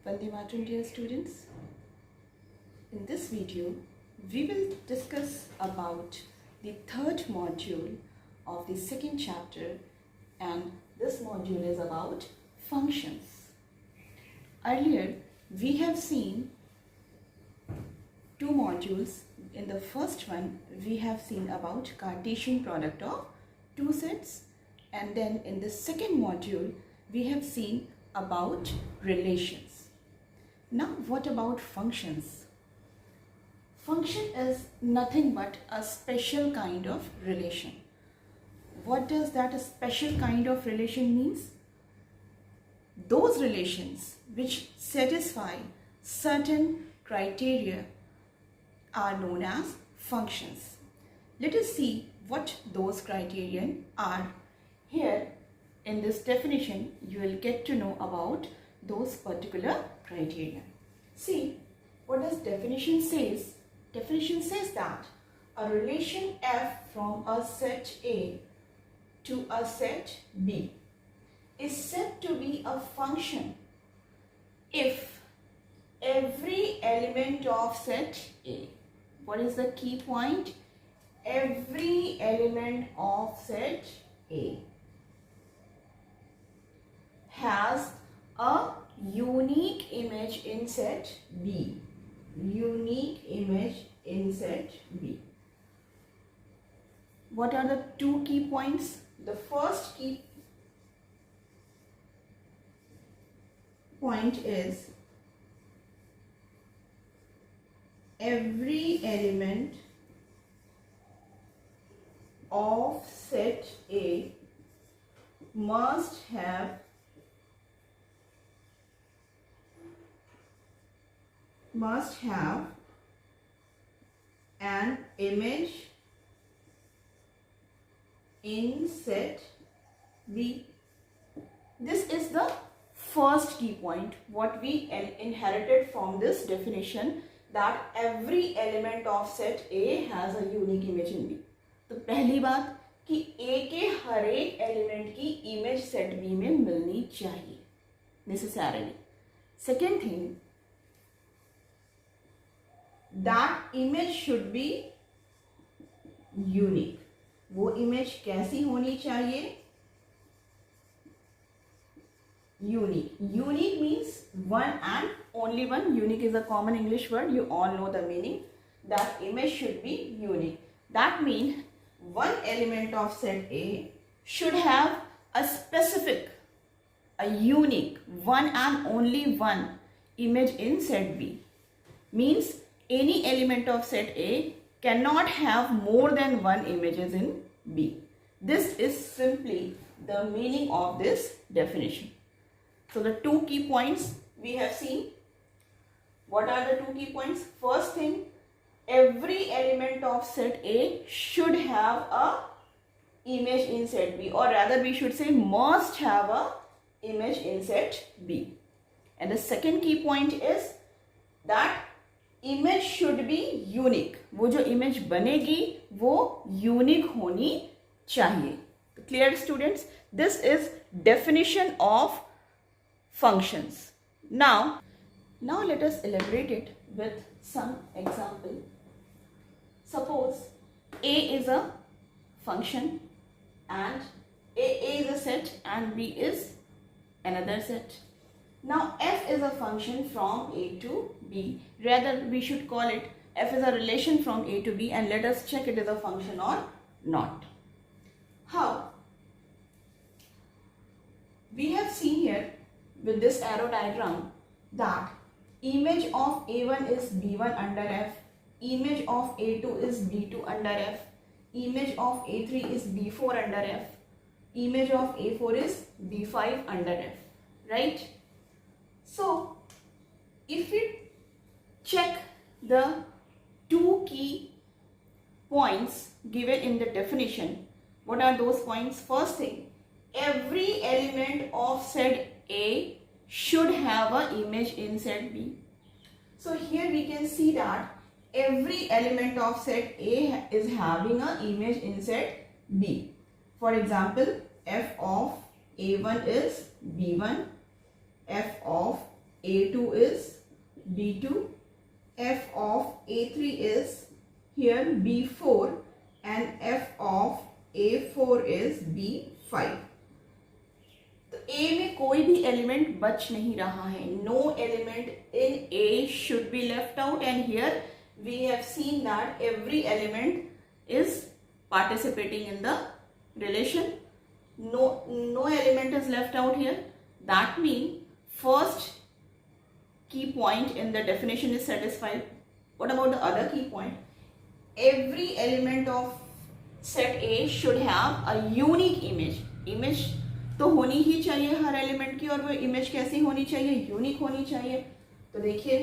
Vande Mataram, dear students. In this video, we will discuss about the third module of the second chapter, and this module is about functions. Earlier, we have seen two modules. In the first one, we have seen about Cartesian product of two sets, and then in the second module, we have seen about relations. Now, what about functions? Function is nothing but a special kind of relation. What does that special kind of relation means? Those relations which satisfy certain criteria are known as functions. Let us see what those criterion are. Here in this definition, you will get to know about those particular criteria. See, what does definition says? Definition says that a relation F from a set A to a set B is said to be a function if every element of set A, what is the key point? Every element of set A has a unique image in set B. Unique image in set B. What are the two key points? The first key point is every element of set A must have an image in set B. This is the first key point what we inherited from this definition, that every element of set A has a unique image in B. तो पहली बात कि A के हर एक element की image set B में मिलनी चाहिए necessarily. Second thing, that image should be unique. वो इमेज कैसी होनी चाहिए? Unique. Unique means one and only one. Unique is a common English word. You all know the meaning. That image should be unique. That means one element of set A should have a specific, a unique, one and only one image in set B. Means any element of set A cannot have more than one images in B. This is simply the meaning of this definition. So the two key points we have seen. What are the two key points? First thing, every element of set A should have a image in set B, or rather we should say must have a image in set B. And the second key point is that image should be unique. वो जो image बनेगी वो unique होनी चाहिए. Clear students? This is definition of functions. Now let us elaborate it with some example. Suppose A is a function and A is a set and B is another set. Now F is a function from A to B. Rather we should call it F is a relation from A to B, and let us check it is a function or not. How? We have seen here with this arrow diagram that image of A1 is B1 under F, image of A2 is B2 under F, image of A3 is B4 under F, image of A4 is B5 under F, right? So if we check the two key points given in the definition, what are those points? First thing, every element of set A should have an image in set B. So here we can see that every element of set A is having an image in set B. For example, f of A1 is B1, f of A2 is B2, f of A3 is here B4 and f of A4 is B5. तो A में कोई भी element बच नहीं रहा है. No element in A should be left out, and here we have seen that every element is participating in the relation. No element is left out here. That means first key point in the definition is satisfied. What about the other key point? Every element of set A should have a unique image. Image तो होनी ही चाहिए हर element की, और वो image कैसी होनी चाहिए? Unique होनी चाहिए. तो देखिए,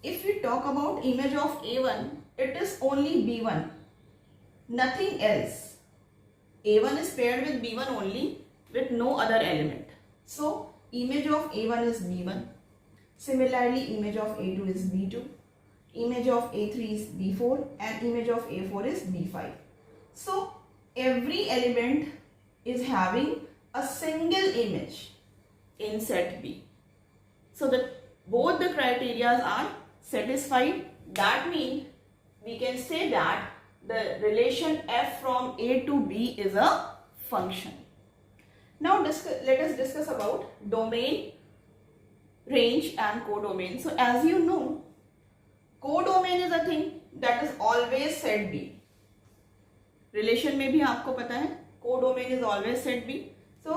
if we talk about image of A1, it is only B1, nothing else. A1 is paired with B1 only, with no other element. So image of A1 is B1. Similarly, image of A2 is B2. Image of A3 is B4, and image of A4 is B5. So every element is having a single image in set B. So that both the criteria are satisfied. That means we can say that the relation f from A to B is a function. Now let us discuss about domain, range and codomain. So as you know, codomain is a thing that is always set B. Relation में भी आपको पता है codomain is always set B. So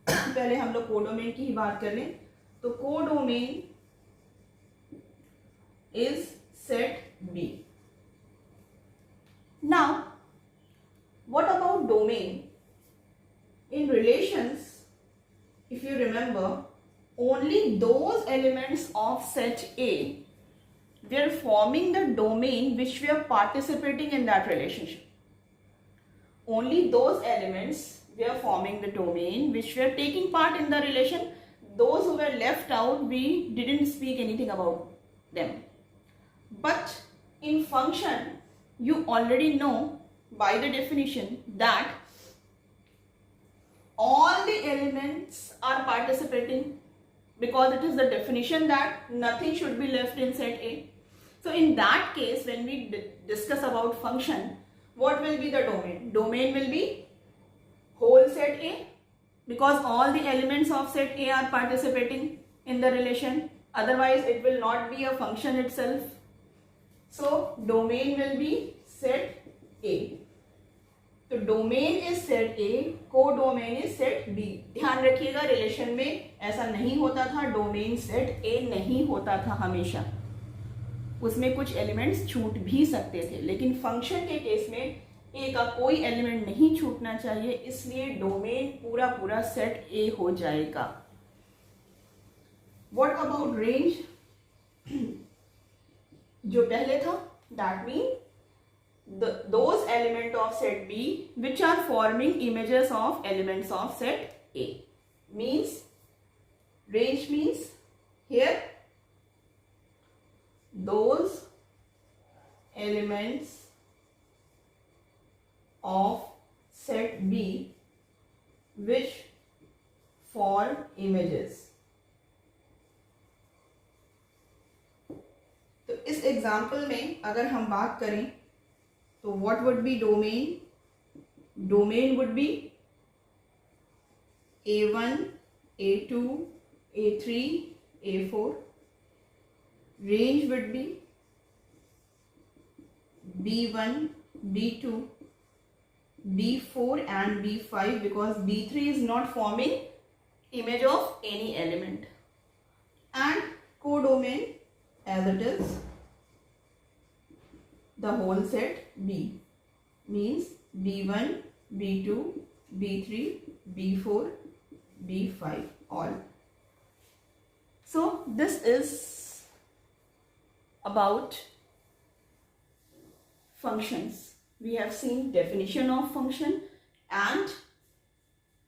पहले हम लोग codomain की ही बात कर लें. तो codomain is set B. Now what about domain? In relations, if you remember, only those elements of set A were forming the domain which were participating in that relationship. Only those elements were forming the domain which were taking part in the relation. Those who were left out, we didn't speak anything about them. But in function, you already know by the definition that all the elements are participating, because it is the definition that nothing should be left in set A. So in that case, when we discuss about function, what will be the domain? Domain will be whole set A, because all the elements of set A are participating in the relation. Otherwise, it will not be a function itself. So domain will be set A. तो domain is set A, codomain is set B. ध्यान रखिएगा, relation में ऐसा नहीं होता था. Domain set ए नहीं होता था हमेशा. उसमें कुछ एलिमेंट्स छूट भी सकते थे, लेकिन फंक्शन के केस में ए का कोई एलिमेंट नहीं छूटना चाहिए, इसलिए डोमेन पूरा पूरा सेट ए हो जाएगा. What about range? जो पहले था, that mean those elements of set B which are forming images of elements of set A. Means range means here those elements of set B which form images. तो इस example में अगर हम बात करें तो what would be domain? Domain would be A1, A2, A3, A4. Range would be B1, B2, B4 and B5, because B3 is not forming image of any element. And codomain as it is the whole set B, means B1, B2, B3, B4, B5 all. So this is about functions. We have seen definition of function and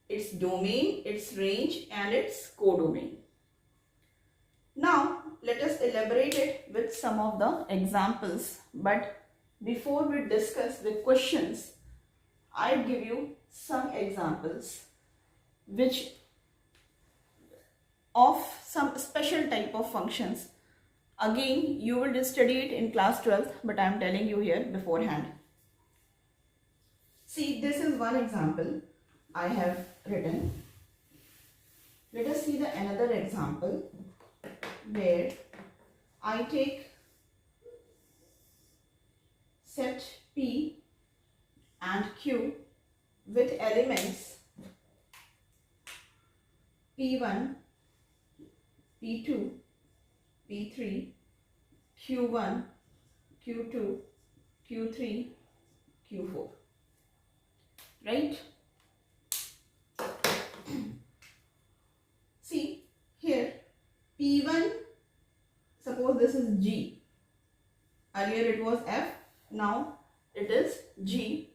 its domain, its range and its codomain. Now let us elaborate it with some of the examples, but before we discuss the questions, I'll give you some examples which of some special type of functions. Again, you will study it in class 12th, but I am telling you here beforehand. See, this is one example I have written. Let us see the another example where I take set P and Q with elements P1, P2, P3, Q1, Q2, Q3, Q4. Right? See here, P1, suppose this is G. Earlier it was F, now it is G.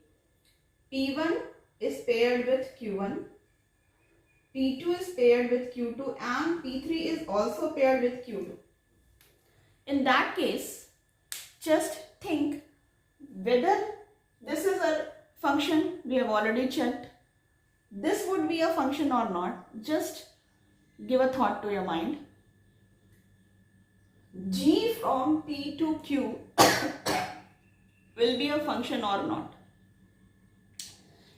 P1 is paired with Q1. P2 is paired with Q2 and P3 is also paired with Q2. In that case, just think whether this is a function we have already checked. This would be a function or not. Just give a thought to your mind. G from P to Q will be a function or not.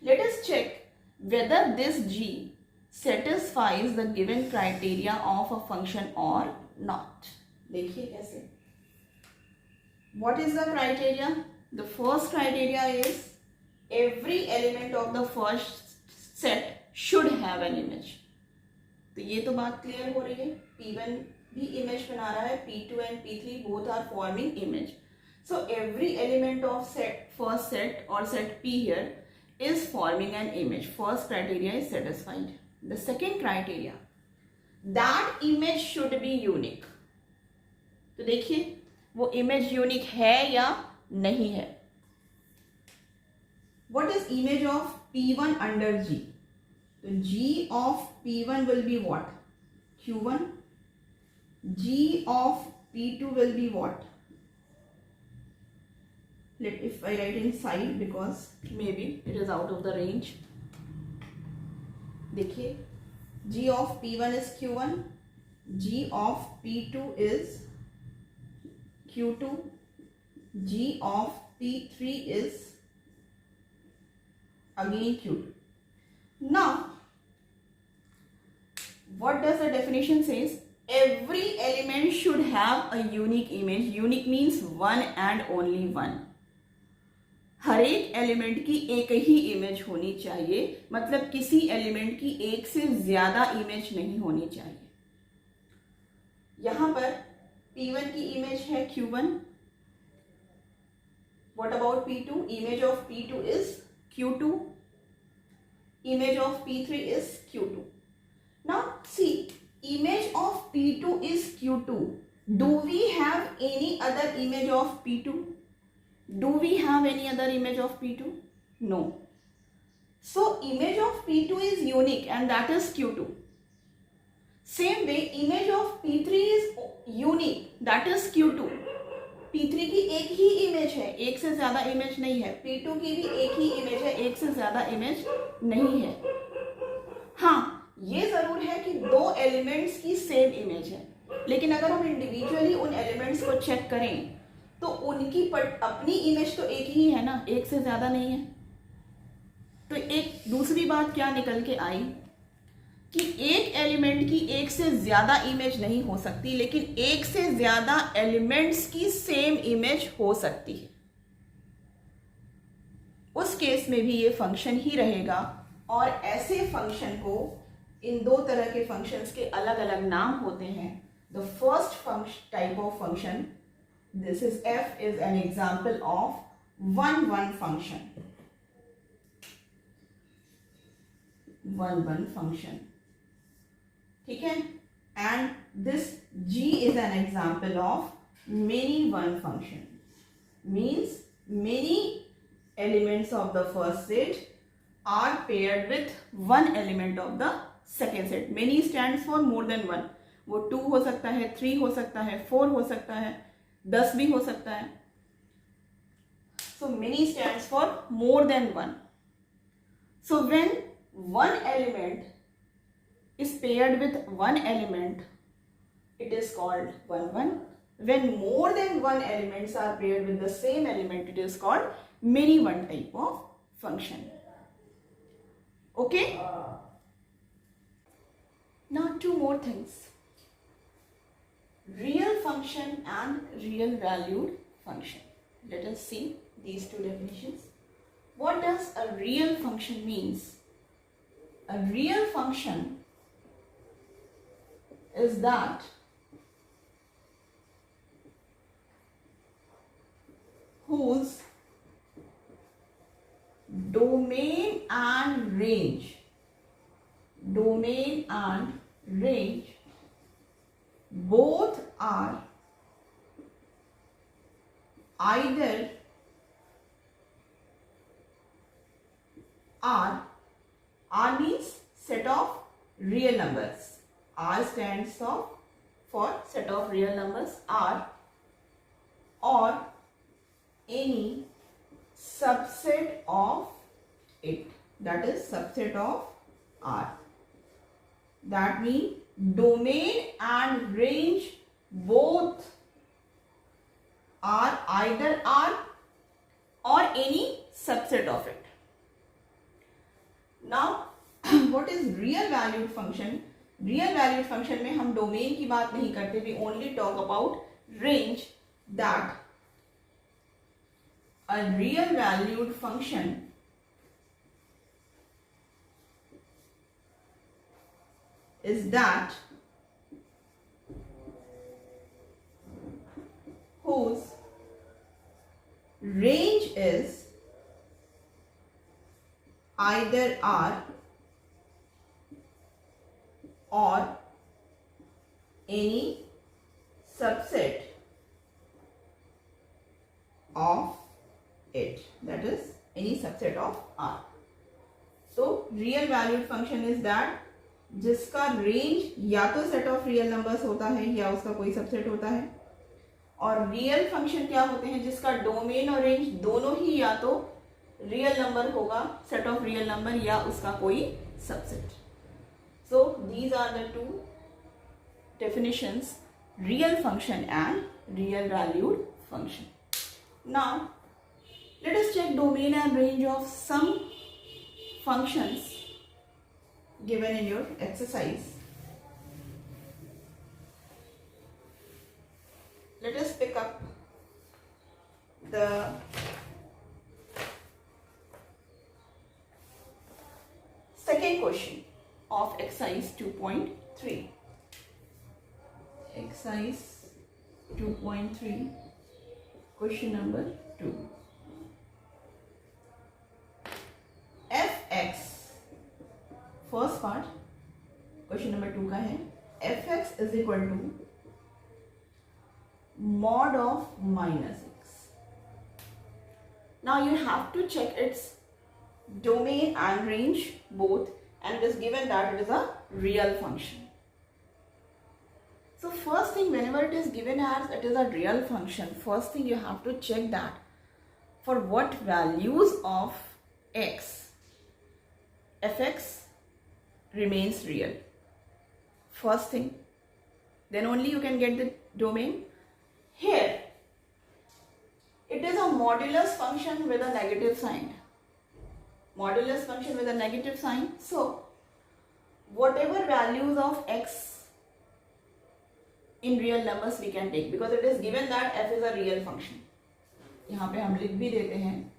Let us check whether this G satisfies the given criteria of a function or not. देखिए कैसे. What is the criteria? The first criteria is every element of the first set should have an image. तो ये तो बात clear हो रही है. P1 भी image बना रहा है. P2 and P3 both are forming image. So every element of first set or set P here is forming an image. First criteria is satisfied. The second criteria, that image should be unique. तो देखिए वो image unique है या नहीं है. What is image of P1 under G? So G of P1 will be what? Q1. G of P2 will be what? If I write inside because maybe it is out of the range. देखिए G of P1 is Q1, G of P2 is Q2, G of P3 is again Q2. Now, what does the definition says? Every element should have a unique image. Unique means one and only one. हर एक element की एक ही image होनी चाहिए. मतलब किसी element की एक से ज्यादा इमेज नहीं होनी चाहिए. यहां पर P1 की इमेज है Q1. What about P2? Image of P2 is Q2. Image of P3 is Q2. Now see, image of P2 is Q2. Do we have any other image of P2? Do we have any other image of P2? No. So image of P2 is unique and that is Q2. Same way image of P3 is unique, that is Q2. P3 की एक ही image है, एक से ज्यादा image नहीं है. P2 की भी एक ही इमेज है, एक से ज्यादा इमेज नहीं है. हाँ, ये जरूर है कि दो एलिमेंट्स की सेम इमेज है. लेकिन अगर हम इंडिविजुअली उन एलिमेंट्स को चेक करें तो उनकी अपनी इमेज तो एक ही है ना, एक से ज्यादा नहीं है. तो एक दूसरी बात क्या निकल के आई कि एक एलिमेंट की एक से ज्यादा इमेज नहीं हो सकती, लेकिन एक से ज्यादा एलिमेंट्स की सेम इमेज हो सकती है. उस केस में भी ये फंक्शन ही रहेगा. और ऐसे फंक्शन को, इन दो तरह के फंक्शंस के अलग अलग नाम होते हैं. The first type of function, this is F, is an example of 1-1 function. 1-1 function. ठीक है? And this G is an example of many-1 function. Means many elements of the first set are paired with one element of the second set. Many stands for more than one. वो 2 हो सकता है, 3 हो सकता है, 4 हो सकता है, 10 भी हो सकता है. So many stands for more than one. So when one element is paired with one element it is called 1 1. When more than one elements are paired with the same element, it is called many one type of function. Okay? Now two more things. Real function and real valued function. Let us see these two definitions. What does a real function means? A real function is that whose domain and range both are either R means set of real numbers. R stands for set of real numbers R, or any subset of it, that is subset of R. That means domain and range both are either R or any subset of it. Now what is real valued function? Real valued function में हम domain की बात नहीं करते, we only talk about range. That a real valued function is that whose range is either R or any subset of it, that is any subset of R. So real valued function is that जिसका range या तो set of real numbers होता है या उसका कोई subset होता है, और रियल फंक्शन क्या होते हैं जिसका डोमेन और रेंज दोनों ही या तो रियल नंबर होगा, सेट ऑफ रियल नंबर, या उसका कोई subset. So these are the two definitions, real function and real valued function. Now let us check domain and range of some functions given in your exercise. Let us pick up the second question of exercise 2.3. Exercise 2.3, question number 2. fx, first part, question number 2 का है, fx is equal to mod of minus x. Now you have to check its domain and range both, and it is given that it is a real function. So first thing, whenever it is given as it is a real function, first thing you have to check that for what values of x, fx remains real. First thing, then only you can get the domain. Here, it is a modulus function with a negative sign. Modulus function with a negative sign. So, whatever values of x in real numbers we can take, because it is given that f is a real function. यहाँ पे हम लिख भी देते हैं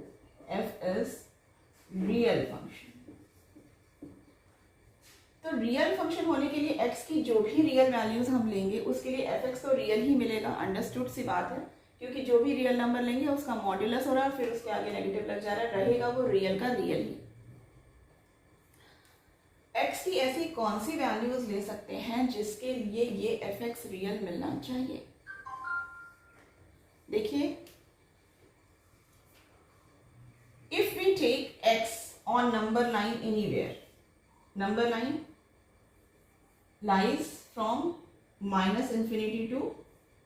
f is real function. तो real function होने के लिए x की जो भी रियल वैल्यूज हम लेंगे उसके लिए fx तो रियल ही मिलेगा. अंडरस्टूड सी बात है, क्योंकि जो भी रियल नंबर लेंगे उसका मॉड्यूलस हो रहा है, फिर उसके आगे नेगेटिव लग जा रहा है, रहेगा वो रियल का रियल ही. x की ऐसी कौन सी वैल्यूज ले सकते हैं जिसके लिए ये fx रियल मिलना चाहिए? देखिए, if we take x on number line anywhere, number line lies from minus infinity to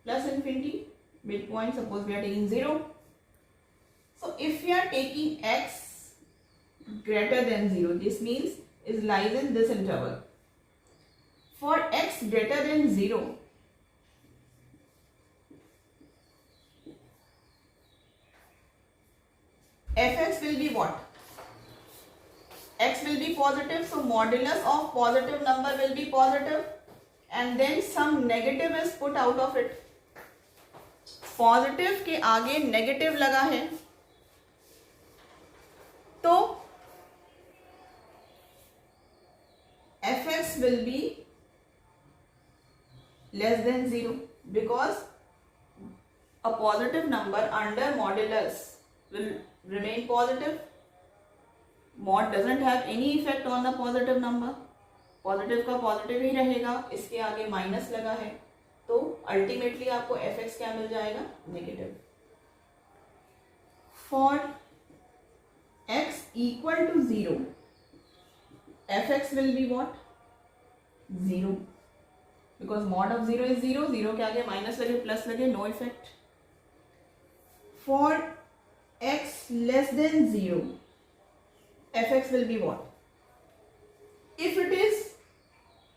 plus infinity, midpoint suppose we are taking 0. So if we are taking x greater than 0, this means it lies in this interval. For x greater than 0, fx will be what? X will be positive, so modulus of positive number will be positive, and then some negative is put out of it. Positive के आगे negative लगा है तो fx will be less than 0 because a positive number under modulus will remain positive. Mod doesn't have any effect on the positive number. Positive का positive ही रहेगा, इसके आगे minus लगा है तो अल्टीमेटली आपको fx क्या मिल जाएगा? Negative. For x equal to 0 fx will be what? 0 because mod of 0 is 0. 0 के आगे माइनस लगे प्लस लगे, no effect. For x less than 0 fx will be what? If it is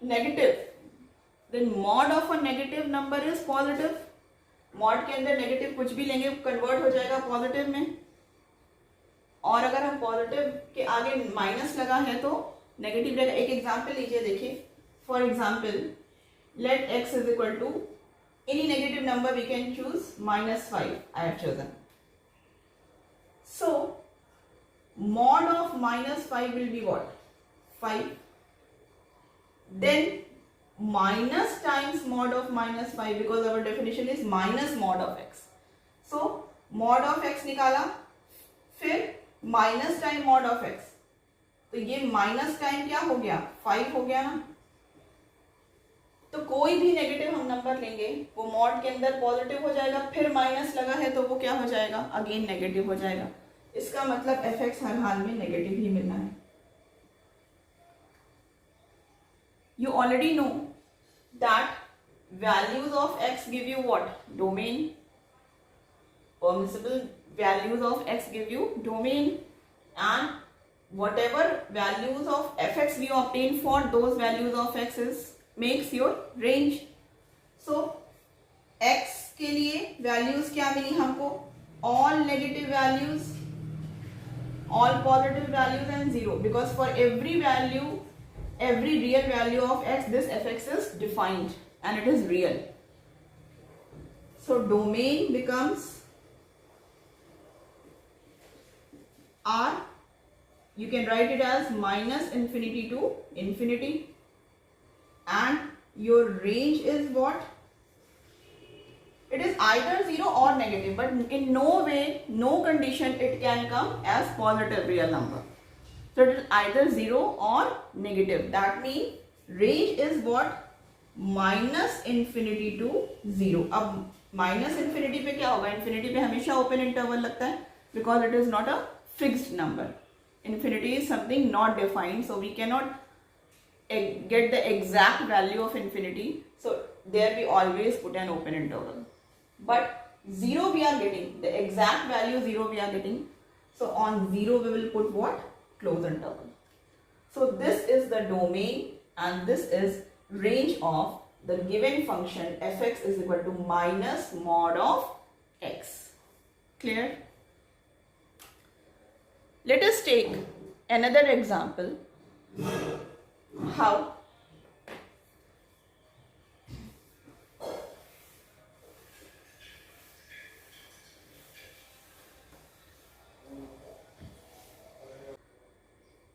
negative, then mod of a negative number is positive. mod के अंदर negative कुछ भी लेंगे convert हो जाएगा पॉजिटिव में, और अगर हम पॉजिटिव के आगे माइनस लगा है तो नेगेटिव रहेगा. एक एग्जांपल लीजिए, देखिए. For example, let x is equal to any negative number we can choose -5. I have chosen. So mod of -5 will be what? 5. Then minus times mod of -5 because our definition is minus mod of x. So mod of x निकाला, फिर minus time mod of x, तो ये minus time क्या हो गया? 5 हो गया ना. तो कोई भी नेगेटिव हम नंबर लेंगे वो mod के अंदर पॉजिटिव हो जाएगा, फिर माइनस लगा है तो वो क्या हो जाएगा? अगेन नेगेटिव हो जाएगा. इसका मतलब fx हर हाल में नेगेटिव ही मिलना है. You already know that values of x give you what? Domain. Permissible values of x give you domain, and whatever values of fx we obtain for those values of x is makes your range. So x के लिए values क्या मिली हमको? All negative values, all positive values and 0, because for every value, every real value of x, this fx is defined and it is real. So domain becomes R. You can write it as -infinity to infinity, and your range is what? It is either 0 or negative, but in no way, no condition it can come as positive real number. So it is either 0 or negative. That means range is what? -infinity to 0. अब -infinity पे क्या होगा? infinity पे हमेशा open interval लगता है because it is not a fixed number. Infinity is something not defined, so we cannot get the exact value of infinity. So there we always put an open interval. But 0 we are getting, the exact value 0 we are getting. So on 0 we will put what? Closed interval. So this is the domain and this is range of the given function fx is equal to minus mod of x. Clear? Let us take another example. How?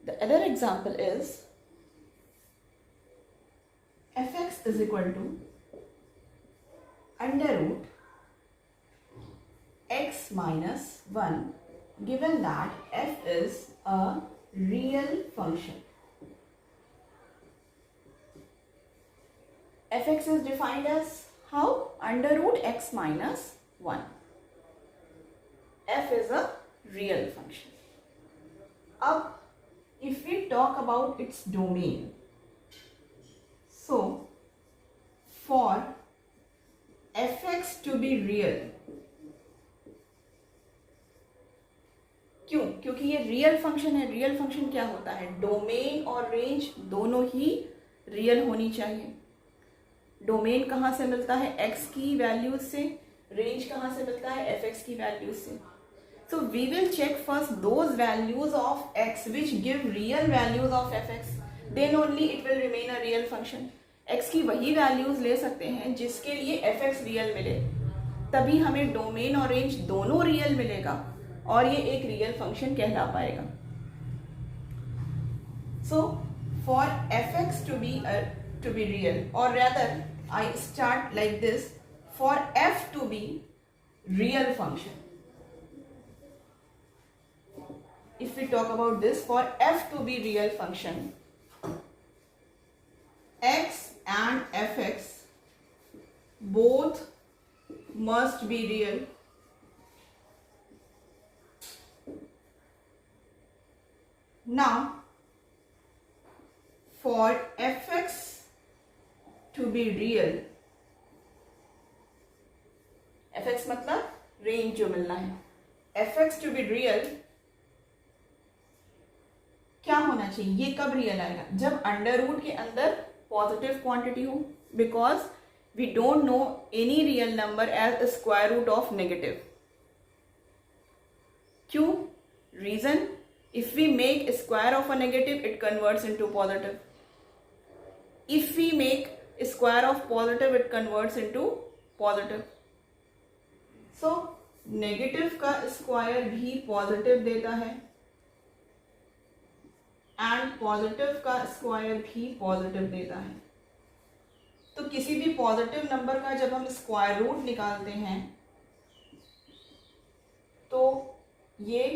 The other example is fx is equal to under root x minus 1, given that f is a real function. Fx is defined as how? Under root x minus 1. F is a real function. अब if we talk about its domain, so for fx to be real, क्यों? क्योंकि ये real function है. Real function क्या होता है? Domain और range दोनों ही रियल होनी चाहिए. डोमेन कहाँ से मिलता है? x की वैल्यूज से. रेंज कहाँ से मिलता है? fx की वैल्यूज से. So we will check first those values of x which give real values of fx. Then only it will remain a real function. x की वही values ले सकते हैं जिसके लिए fx real मिले, तभी हमें डोमेन और रेंज दोनों रियल मिलेगा और ये एक रियल फंक्शन कहला पाएगा. So for fx to be real, or rather I start like this, for f to be real function. If we talk about this, for f to be real function, x and fx both must be real. Now, for fx to be real, fx मतलब range जो मिलना है, fx to be real क्या होना चाहिए, ये कब real आएगा, जब अंडर रूट के अंदर पॉजिटिव क्वांटिटी हो, because we don't know any real number as square root of negative. क्यों? Reason, if we make square of a negative it converts into positive, if we make square of positive it converts into positive. So negative का square भी positive देता है and positive का square भी positive देता है. तो किसी भी पॉजिटिव नंबर का जब हम स्क्वायर रूट निकालते हैं तो ये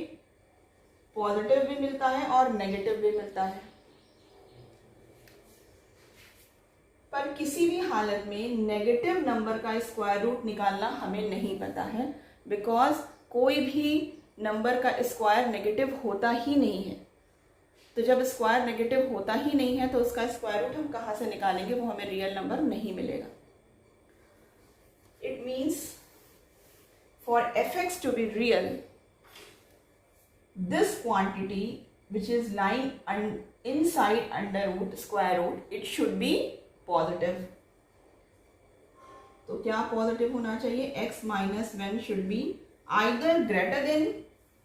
पॉजिटिव भी मिलता है और नेगेटिव भी मिलता है. पर किसी भी हालत में नेगेटिव नंबर का स्क्वायर रूट निकालना हमें नहीं पता है, बिकॉज कोई भी नंबर का स्क्वायर नेगेटिव होता ही नहीं है. तो जब स्क्वायर नेगेटिव होता ही नहीं है तो उसका स्क्वायर रूट हम कहाँ से निकालेंगे, वो हमें रियल नंबर नहीं मिलेगा. It means for fx to be real, this quantity which is lying inside under root square root, it should be positive. तो क्या पॉजिटिव होना चाहिए, x minus 1 should be either greater than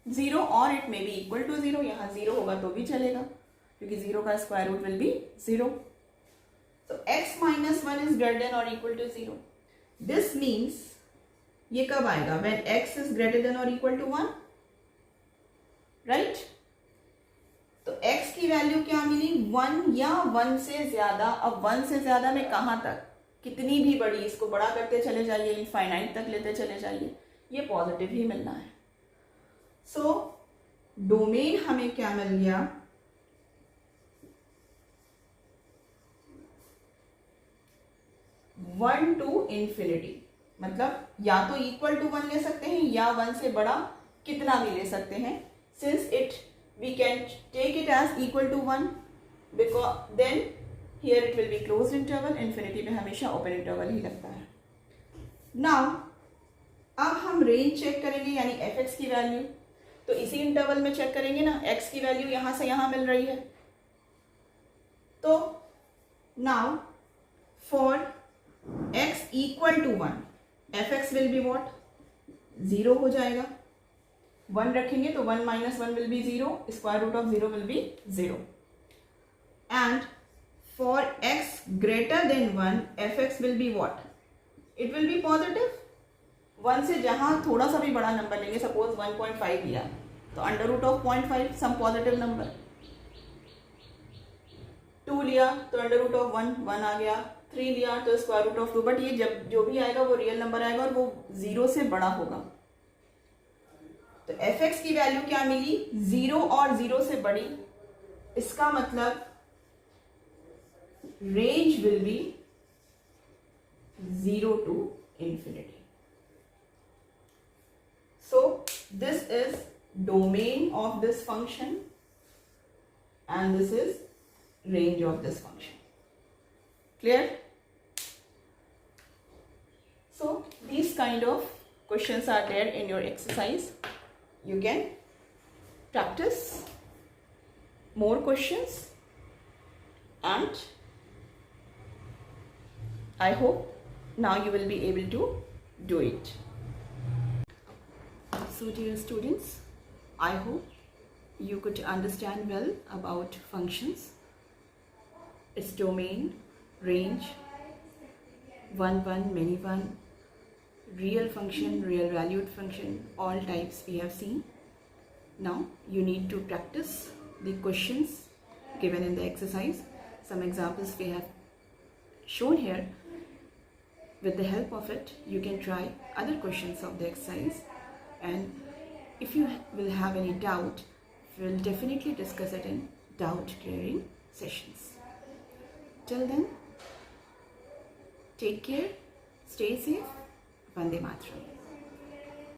0 और it may be equal to 0. यहाँ 0 होगा तो भी चलेगा क्योंकि 0 का स्क्वायर रूट विल बी 0. तो x minus 1 is greater than or equal to 0. This means ये कब आएगा, when x is greater than or equal to 1, right. तो x की वैल्यू क्या मिली, 1 या 1 से ज्यादा. अब 1 से ज्यादा में कहाँ तक, कितनी भी बड़ी, इसको बड़ा करते चले जाइए, इनफाइनाइट तक लेते चले जाइए, ये पॉजिटिव ही मिलना है. सो डोमेन हमें क्या मिल गया, वन टू इंफिनिटी, मतलब या तो इक्वल टू 1 ले सकते हैं या 1 से बड़ा कितना भी ले सकते हैं. Since it we can take it as equal to 1 because then here it will be closed interval. Infinity में हमेशा ओपन इंटरवल ही लगता है. नाउ अब हम रेंज चेक करेंगे, यानी fx की वैल्यू. तो इसी इंटरवल में चेक करेंगे ना, x की वैल्यू यहां से यहां मिल रही है. तो now for x equal to 1, fx will be what, 0 हो जाएगा. 1 रखेंगे तो 1 minus 1 will be 0, square root of 0 will be 0. And for x greater than 1, fx will be what, it will be positive. 1 से जहां थोड़ा सा भी बड़ा नंबर लेंगे, सपोज 1.5 लिया तो under root of 0.5 some positive number. 2 लिया तो अंडर रूट ऑफ 1 आ गया. 3 लिया तो स्क्वायर रूट ऑफ 2. बट ये जब जो भी आएगा वो रियल नंबर आएगा और वो 0 से बड़ा होगा. तो fx की वैल्यू क्या मिली, 0 और 0 से बड़ी. इसका मतलब range will be 0 to infinity. So this is domain of this function and this is range of this function. Clear? So these kind of questions are there in your exercise. You can practice more questions and I hope now you will be able to do it. So dear students, I hope you could understand well about functions, its domain, range, one, many one, real function, real valued function, all types we have seen. Now you need to practice the questions given in the exercise. Some examples we have shown here. With the help of it, you can try other questions of the exercise, and if you will have any doubt, we'll definitely discuss it in doubt clearing sessions. Till then, take care, stay safe, Vande Mataram.